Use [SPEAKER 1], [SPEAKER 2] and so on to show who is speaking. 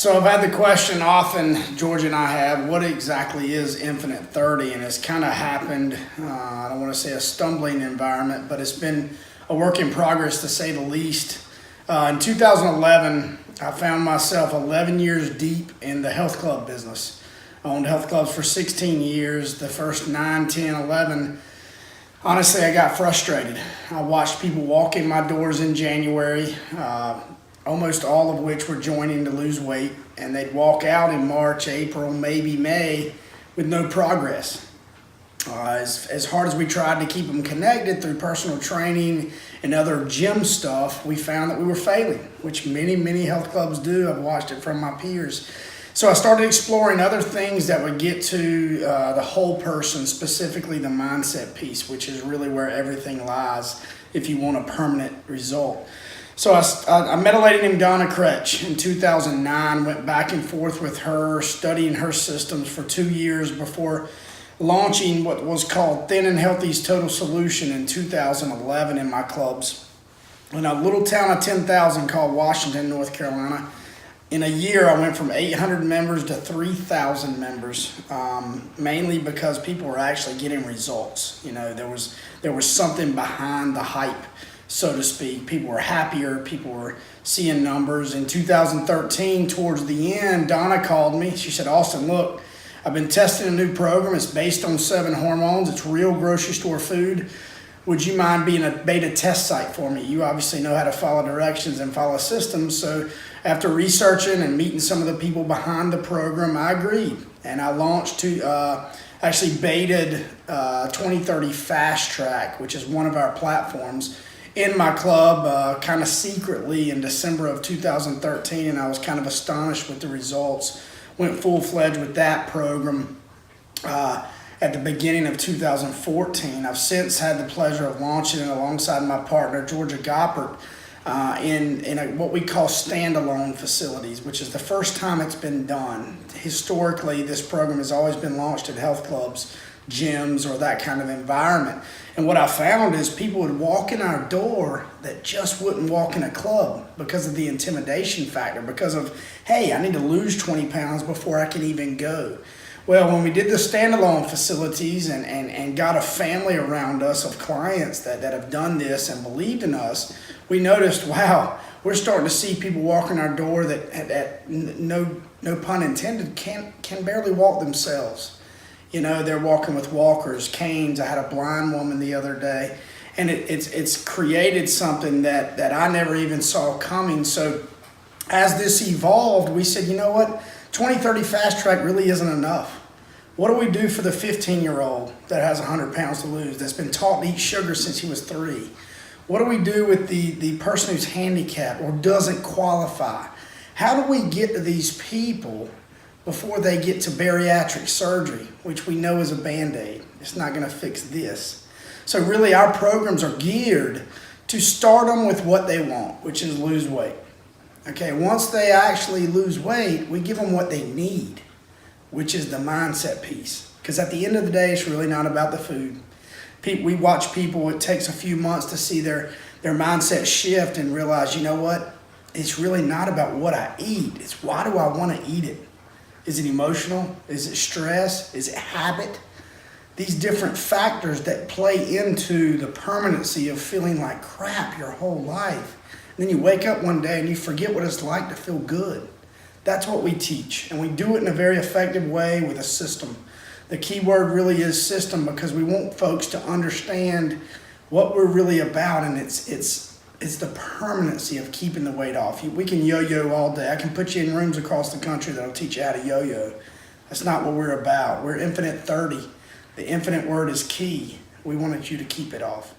[SPEAKER 1] So I've had the question often, George and I have, what exactly is Infinite 30? And it's kind of happened, I don't want to say a stumbling environment, but it's been a work in progress to say the least. In 2011, I found myself 11 years deep in the health club business. I owned health clubs for 16 years. The first 9, 10, 11, honestly, I got frustrated. I watched people walk in my doors in January, almost all of which were joining to lose weight, and they'd walk out in March, April, maybe May with no progress. As hard as we tried to keep them connected through personal training and other gym stuff, we found that we were failing, which many health clubs do. I've watched it from my peers. So I started exploring other things that would get to the whole person, specifically the mindset piece, which is really where everything lies if you want a permanent result. So I met a lady named Donna Kretsch in 2009, went back and forth with her, studying her systems for 2 years before launching what was called Thin and Healthy's Total Solution in 2011 in my clubs. In a little town of 10,000 called Washington, North Carolina. In a year, I went from 800 members to 3,000 members, mainly because people were actually getting results. You know, there was something behind the hype, so to speak. People were happier, people were seeing numbers. In 2013, towards the end, Donna called me. She said, "Austin, look, I've been testing a new program. It's based on 7 hormones. It's real grocery store food. Would you mind being a beta test site for me? You obviously know how to follow directions and follow systems." So after researching and meeting some of the people behind the program, I agreed. And I launched to, actually betaed 2030 Fast Track, which is one of our platforms, in my club kind of secretly in December of 2013. And I was kind of astonished with the results. Went full-fledged with that program at the beginning of 2014. I've since had the pleasure of launching it alongside my partner, Georgia Goppert, in what we call standalone facilities, which is the first time it's been done. Historically, this program has always been launched at health clubs, gyms, or that kind of environment. And what I found is people would walk in our door that just wouldn't walk in a club because of the intimidation factor, because of, hey, I need to lose 20 pounds before I can even go. Well, when we did the standalone facilities and got a family around us of clients that have done this and believed in us, we noticed, wow, we're starting to see people walk in our door that no pun intended, can barely walk themselves. You know, they're walking with walkers, canes. I had a blind woman the other day, and it's created something that I never even saw coming. So as this evolved, we said, you know what? 2030 Fast Track really isn't enough. What do we do for the 15-year-old that has 100 pounds to lose, that's been taught to eat sugar since he was 3? What do we do with the person who's handicapped or doesn't qualify? How do we get to these people before they get to bariatric surgery, which we know is a Band-Aid? It's not going to fix this. So really our programs are geared to start them with what they want, which is lose weight. Okay, once they actually lose weight, we give them what they need, which is the mindset piece. Because at the end of the day, it's really not about the food. We watch people, it takes a few months to see their mindset shift and realize, you know what? It's really not about what I eat. It's why do I want to eat it? Is it emotional? Is it stress? Is it habit? These different factors that play into the permanency of feeling like crap your whole life. And then you wake up one day and you forget what it's like to feel good. That's what we teach. And we do it in a very effective way with a system. The key word really is system, because we want folks to understand what we're really about, and it's the permanency of keeping the weight off. We can yo-yo all day. I can put you in rooms across the country that'll teach you how to yo-yo. That's not what we're about. We're Infinite 30. The infinite word is key. We wanted you to keep it off.